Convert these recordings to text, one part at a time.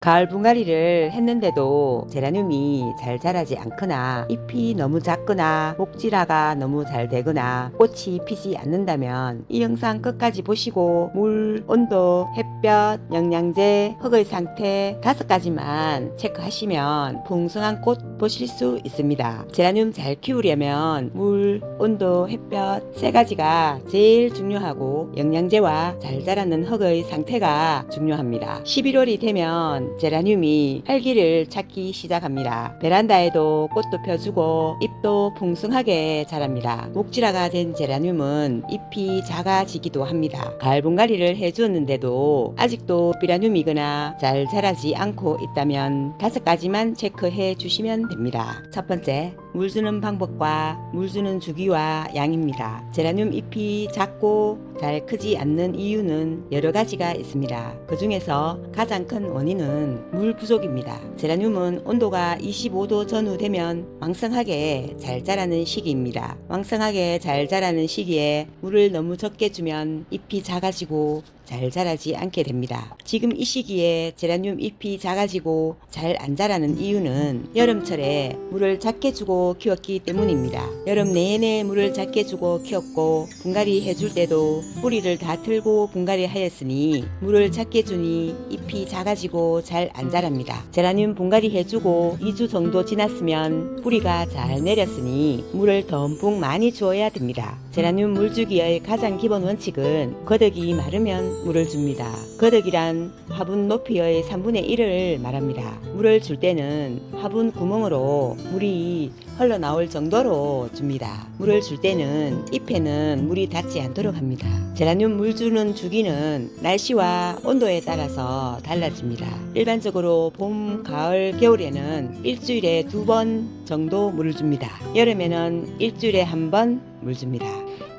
가을 분갈이를 했는데도 제라늄이 잘 자라지 않거나 잎이 너무 작거나 목질화가 너무 잘 되거나 꽃이 피지 않는다면 이 영상 끝까지 보시고 물, 온도, 햇볕, 영양제, 흙의 상태 5가지만 체크하시면 풍성한 꽃 보실 수 있습니다. 제라늄 잘 키우려면 물, 온도, 햇볕 3가지가 제일 중요하고 영양제와 잘 자라는 흙의 상태가 중요합니다. 11월이 되면 제라늄이 활기를 찾기 시작합니다. 베란다에도 꽃도 펴주고 잎도 풍성하게 자랍니다. 목질화가 된 제라늄은 잎이 작아지기도 합니다. 가을 분갈이를 해주었는데도 아직도 비라늄이거나 잘 자라지 않고 있다면 5가지만 체크해 주시면 됩니다. 첫 번째, 물 주는 방법과 물 주는 주기와 양입니다. 제라늄 잎이 작고 잘 크지 않는 이유는 여러 가지가 있습니다. 그 중에서 가장 큰 원인은 물 부족입니다. 제라늄은 온도가 25도 전후 되면 왕성하게 잘 자라는 시기입니다. 왕성하게 잘 자라는 시기에 물을 너무 적게 주면 잎이 작아지고 잘 자라지 않게 됩니다. 지금 이 시기에 제라늄 잎이 작아지고 잘 안 자라는 이유는 여름철에 물을 작게 주고 키웠기 때문입니다. 여름 내내 물을 작게 주고 키웠고 분갈이 해줄 때도 뿌리를 다 틀고 분갈이 하였으니 물을 작게 주니 잎이 작아지고 잘 안 자랍니다. 제라늄 분갈이 해주고 2주 정도 지났으면 뿌리가 잘 내렸으니 물을 듬뿍 많이 주어야 됩니다. 제라늄 물주기의 가장 기본 원칙은 거덕이 마르면 물을 줍니다. 거덕이란 화분 높이의 3분의 1을 말합니다. 물을 줄 때는 화분 구멍으로 물이 흘러나올 정도로 줍니다. 물을 줄 때는 잎에는 물이 닿지 않도록 합니다. 제라늄 물 주는 주기는 날씨와 온도에 따라서 달라집니다. 일반적으로 봄, 가을, 겨울에는 일주일에 2번 정도 물을 줍니다. 여름에는 일주일에 1번 물 줍니다.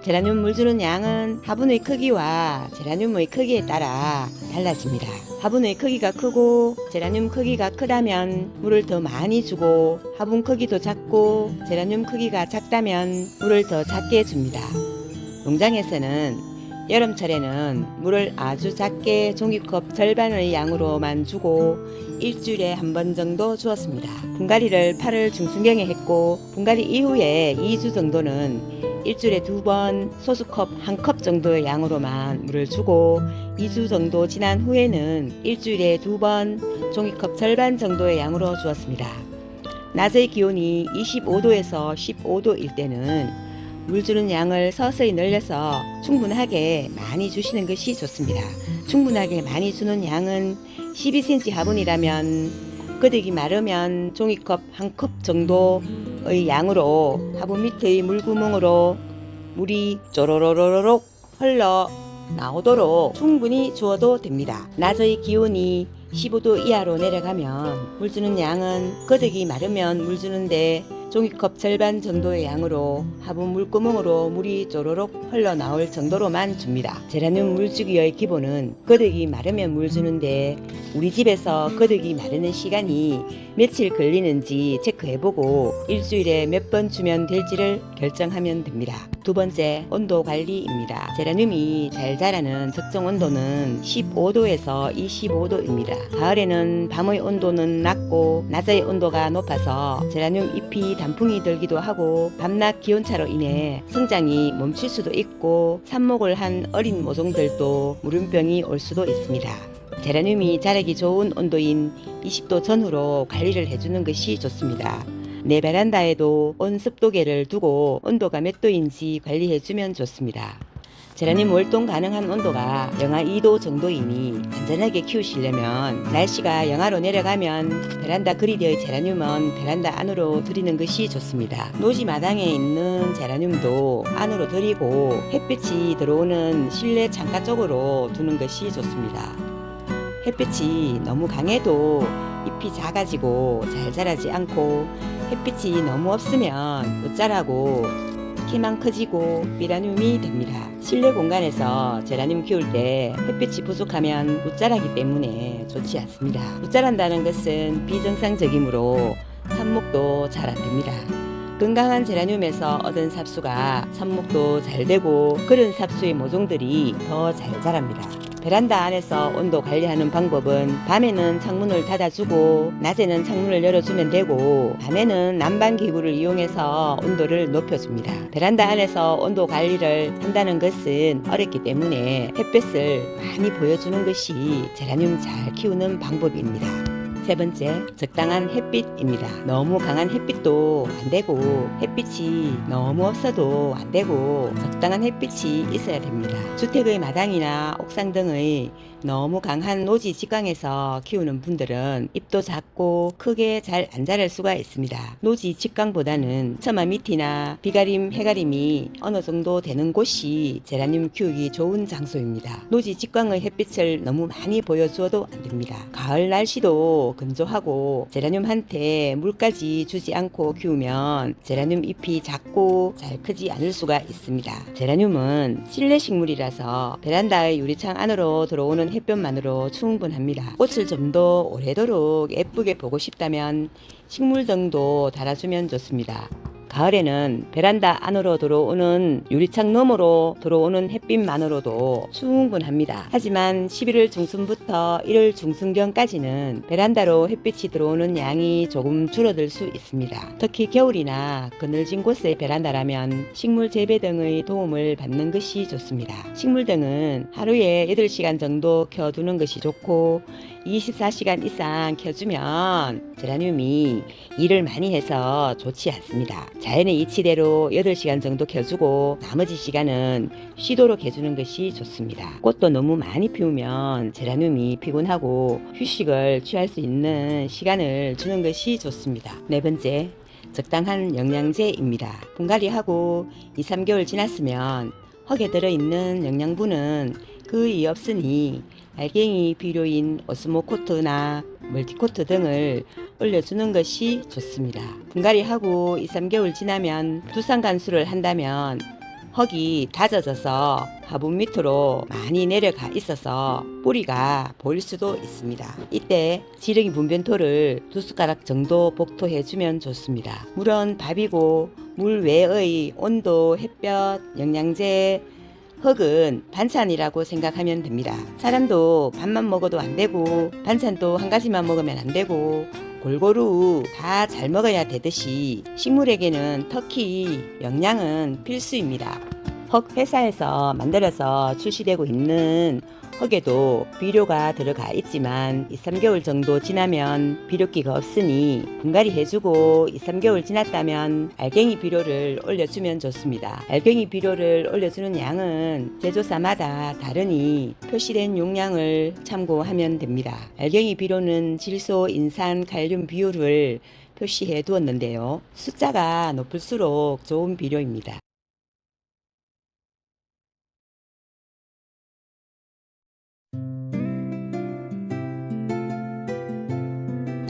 제라늄 물 주는 양은 화분의 크기와 제라늄의 크기에 따라 달라집니다. 화분의 크기가 크고 제라늄 크기가 크다면 물을 더 많이 주고 화분 크기도 작고 제라늄 크기가 작다면 물을 더 작게 줍니다. 농장에서는 여름철에는 물을 아주 작게 종이컵 절반의 양으로만 주고 일주일에 1번 정도 주었습니다. 분갈이를 8월 중순경에 했고 분갈이 이후에 2주 정도는 일주일에 2번 소수컵 1컵 정도의 양으로만 물을 주고 2주 정도 지난 후에는 일주일에 2번 종이컵 절반 정도의 양으로 주었습니다. 낮의 기온이 25도에서 15도일 때는 물 주는 양을 서서히 늘려서 충분하게 많이 주시는 것이 좋습니다. 충분하게 많이 주는 양은 12cm 화분이라면 거덕이 마르면 종이컵 1컵 정도의 양으로 화분 밑의 물구멍으로 물이 쪼로로로록 흘러 나오도록 충분히 주어도 됩니다. 낮의 기온이 15도 이하로 내려가면 물 주는 양은 거덕이 마르면 물 주는데 종이컵 절반 정도의 양으로 화분 물구멍으로 물이 쪼로록 흘러나올 정도로만 줍니다. 제라늄 물주기의 기본은 거덕이 마르면 물 주는데 우리 집에서 거덕이 마르는 시간이 며칠 걸리는지 체크해보고 일주일에 몇 번 주면 될지를 결정하면 됩니다. 두 번째, 온도 관리입니다. 제라늄이 잘 자라는 적정 온도는 15도에서 25도입니다. 가을에는 밤의 온도는 낮고 낮의 온도가 높아서 제라늄 잎이 단풍이 들기도 하고 밤낮 기온차로 인해 성장이 멈출 수도 있고 삽목을 한 어린 모종들도 무름병이 올 수도 있습니다. 제라늄이 자라기 좋은 온도인 20도 전후로 관리를 해주는 것이 좋습니다. 내 베란다에도 온습도계를 두고 온도가 몇 도인지 관리해주면 좋습니다. 제라늄 월동 가능한 온도가 영하 2도 정도이니 안전하게 키우시려면 날씨가 영하로 내려가면 베란다 그리드의 제라늄은 베란다 안으로 들이는 것이 좋습니다. 노지 마당에 있는 제라늄도 안으로 들이고 햇빛이 들어오는 실내 창가 쪽으로 두는 것이 좋습니다. 햇빛이 너무 강해도 잎이 작아지고 잘 자라지 않고 햇빛이 너무 없으면 못 자라고 키만 커지고 비라늄이 됩니다. 실내 공간에서 제라늄 키울 때 햇빛이 부족하면 못 자라기 때문에 좋지 않습니다. 못 자란다는 것은 비정상적이므로 삽목도 잘 안 됩니다. 건강한 제라늄에서 얻은 삽수가 삽목도 잘 되고 그런 삽수의 모종들이 더 잘 자랍니다. 베란다 안에서 온도 관리하는 방법은 밤에는 창문을 닫아주고 낮에는 창문을 열어주면 되고 밤에는 난방기구를 이용해서 온도를 높여줍니다. 베란다 안에서 온도 관리를 한다는 것은 어렵기 때문에 햇볕을 많이 보여주는 것이 제라늄 잘 키우는 방법입니다. 세 번째, 적당한 햇빛입니다. 너무 강한 햇빛도 안 되고 햇빛이 너무 없어도 안 되고 적당한 햇빛이 있어야 됩니다. 주택의 마당이나 옥상 등의 너무 강한 노지 직광에서 키우는 분들은 잎도 작고 크게 잘 안 자랄 수가 있습니다. 노지 직광보다는 처마 밑이나 비가림, 해가림이 어느 정도 되는 곳이 제라늄 키우기 좋은 장소입니다. 노지 직광의 햇빛을 너무 많이 보여주어도 안 됩니다. 가을 날씨도 건조하고 제라늄한테 물까지 주지 않고 키우면 제라늄 잎이 작고 잘 크지 않을 수가 있습니다. 제라늄은 실내 식물이라서 베란다의 유리창 안으로 들어오는 햇볕만으로 충분합니다. 꽃을 좀 더 오래도록 예쁘게 보고 싶다면 식물등도 달아주면 좋습니다. 가을에는 베란다 안으로 들어오는 유리창 너머로 들어오는 햇빛만으로도 충분합니다. 하지만 11월 중순부터 1월 중순경까지는 베란다로 햇빛이 들어오는 양이 조금 줄어들 수 있습니다. 특히 겨울이나 그늘진 곳의 베란다라면 식물 재배 등의 도움을 받는 것이 좋습니다. 식물등은 하루에 8시간 정도 켜두는 것이 좋고 24시간 이상 켜주면 제라늄이 일을 많이 해서 좋지 않습니다. 자연의 이치대로 8시간 정도 켜주고 나머지 시간은 쉬도록 해주는 것이 좋습니다. 꽃도 너무 많이 피우면 제라늄이 피곤하고 휴식을 취할 수 있는 시간을 주는 것이 좋습니다. 네 번째, 적당한 영양제입니다. 분갈이하고 2-3개월 지났으면 흙에 들어있는 영양분은 거의 없으니 알갱이 비료인 오스모코트나 멀티코트 등을 올려주는 것이 좋습니다. 분갈이하고 2-3개월 지나면 두상 간수를 한다면 흙이 다져져서 화분 밑으로 많이 내려가 있어서 뿌리가 보일 수도 있습니다. 이때 지렁이 분변토를 2숟가락 정도 복토해주면 좋습니다. 물은 밥이고 물 외의 온도, 햇볕, 영양제, 흙은 반찬이라고 생각하면 됩니다. 사람도 밥만 먹어도 안 되고 반찬도 한 가지만 먹으면 안 되고 골고루 다 잘 먹어야 되듯이 식물에게는 특히 영양은 필수입니다. 흙 회사에서 만들어서 출시되고 있는 흙에도 비료가 들어가 있지만 2-3개월 정도 지나면 비료기가 없으니 분갈이 해주고 2-3개월 지났다면 알갱이 비료를 올려주면 좋습니다. 알갱이 비료를 올려주는 양은 제조사마다 다르니 표시된 용량을 참고하면 됩니다. 알갱이 비료는 질소, 인산, 칼륨 비율을 표시해 두었는데요. 숫자가 높을수록 좋은 비료입니다.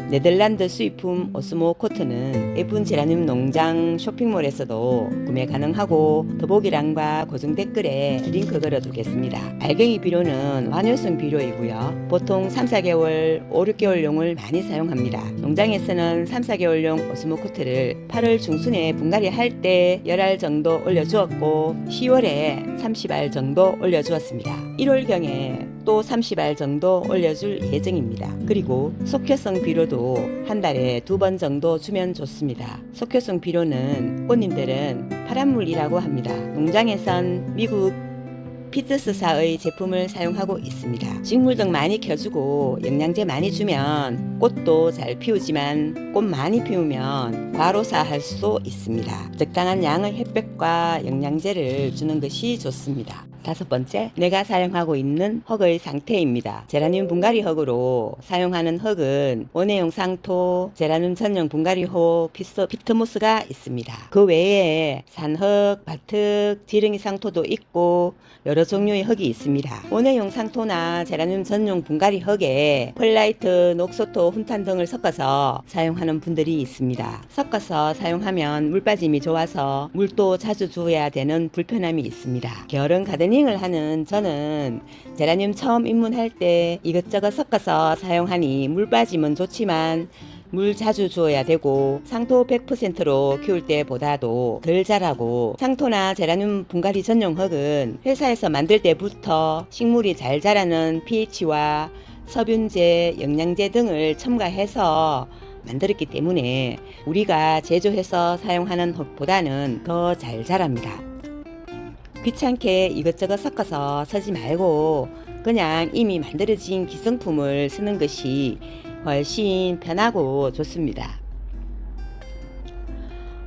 네덜란드 수입품 오스모코트는 예쁜 제라늄 농장 쇼핑몰에서도 구매 가능하고 더보기란과 고정 댓글에 링크 걸어두겠습니다. 알갱이 비료는 완효성 비료이고요. 보통 3-4개월, 5-6개월용을 많이 사용합니다. 농장에서는 3-4개월용 오스모코트를 8월 중순에 분갈이 할 때 10알 정도 올려주었고 10월에 30알 정도 올려주었습니다. 1월경에 또 30알 정도 올려줄 예정입니다. 그리고 속효성 비료도 한 달에 2번 정도 주면 좋습니다. 속효성 비료는 꽃님들은 파란물이라고 합니다. 농장에선 미국 피트스사의 제품을 사용하고 있습니다. 식물등 많이 켜주고 영양제 많이 주면 꽃도 잘 피우지만 꽃 많이 피우면 과로사할 수도 있습니다. 적당한 양의 햇볕과 영양제를 주는 것이 좋습니다. 5번째, 내가 사용하고 있는 흙의 상태입니다. 제라늄 분갈이 흙으로 사용하는 흙은 원예용 상토, 제라늄 전용 분갈이호, 피트모스가 있습니다. 그 외에 산흙, 밭흙, 지렁이 상토도 있고 여러 종류의 흙이 있습니다. 원예용 상토나 제라늄 전용 분갈이 흙에 펄라이트, 녹소토, 훈탄 등을 섞어서 사용하는 분들이 있습니다. 섞어서 사용하면 물빠짐이 좋아서 물도 자주 주어야 되는 불편함이 있습니다. 게으른 가드닝을 하는 저는 제라늄 처음 입문할 때 이것저것 섞어서 사용하니 물빠짐은 좋지만 물 자주 주어야 되고 상토 100%로 키울 때보다도 덜 자라고, 상토나 제라늄 분갈이 전용 흙은 회사에서 만들 때부터 식물이 잘 자라는 pH와 서균제, 영양제 등을 첨가해서 만들었기 때문에 우리가 제조해서 사용하는 흙보다는 더 잘 자랍니다. 귀찮게 이것저것 섞어서 쓰지 말고 그냥 이미 만들어진 기성품을 쓰는 것이 훨씬 편하고 좋습니다.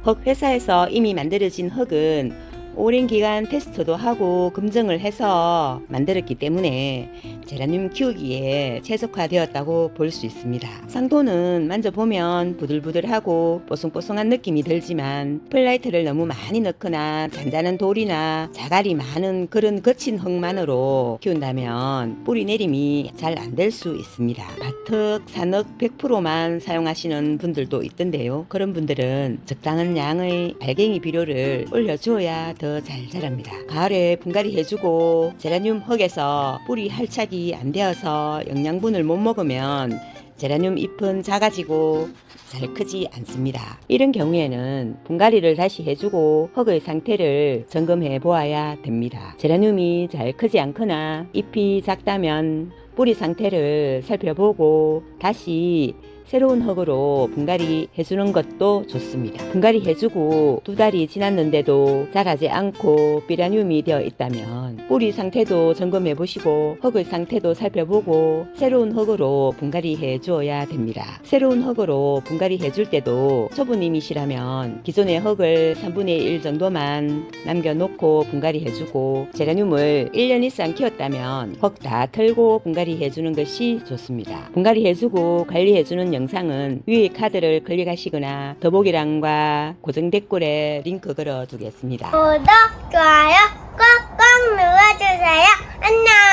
흙 회사에서 이미 만들어진 흙은 오랜 기간 테스트도 하고 검증을 해서 만들었기 때문에 제라늄 키우기에 최적화되었다고 볼 수 있습니다. 상토는 만져보면 부들부들하고 뽀송뽀송한 느낌이 들지만 플라이트를 너무 많이 넣거나 잔잔한 돌이나 자갈이 많은 그런 거친 흙만으로 키운다면 뿌리 내림이 잘 안 될 수 있습니다. 밭흙, 산흙 100%만 사용하시는 분들도 있던데요. 그런 분들은 적당한 양의 발갱이 비료를 올려주어야 더 잘 자랍니다. 가을에 분갈이 해주고 제라늄 흙에서 뿌리 할착이 안 되어서 영양분을 못 먹으면 제라늄 잎은 작아지고 잘 크지 않습니다. 이런 경우에는 분갈이를 다시 해주고 흙의 상태를 점검해 보아야 됩니다. 제라늄이 잘 크지 않거나 잎이 작다면 뿌리 상태를 살펴보고 다시 새로운 흙으로 분갈이 해주는 것도 좋습니다. 분갈이 해주고 2달이 지났는데도 자라지 않고 비라늄이 되어 있다면 뿌리 상태도 점검해 보시고 흙의 상태도 살펴보고 새로운 흙으로 분갈이 해 주어야 됩니다. 새로운 흙으로 분갈이 해줄 때도 초보님이시라면 기존의 흙을 3분의 1 정도만 남겨놓고 분갈이 해주고, 제라늄을 1년 이상 키웠다면 흙 다 털고 분갈이 해주는 것이 좋습니다. 분갈이 해주고 관리해주는 영상은 위의 카드를 클릭하시거나 더보기란과 고정 댓글에 링크 걸어 두겠습니다. 구독, 좋아요 꼭꼭 눌러주세요. 안녕.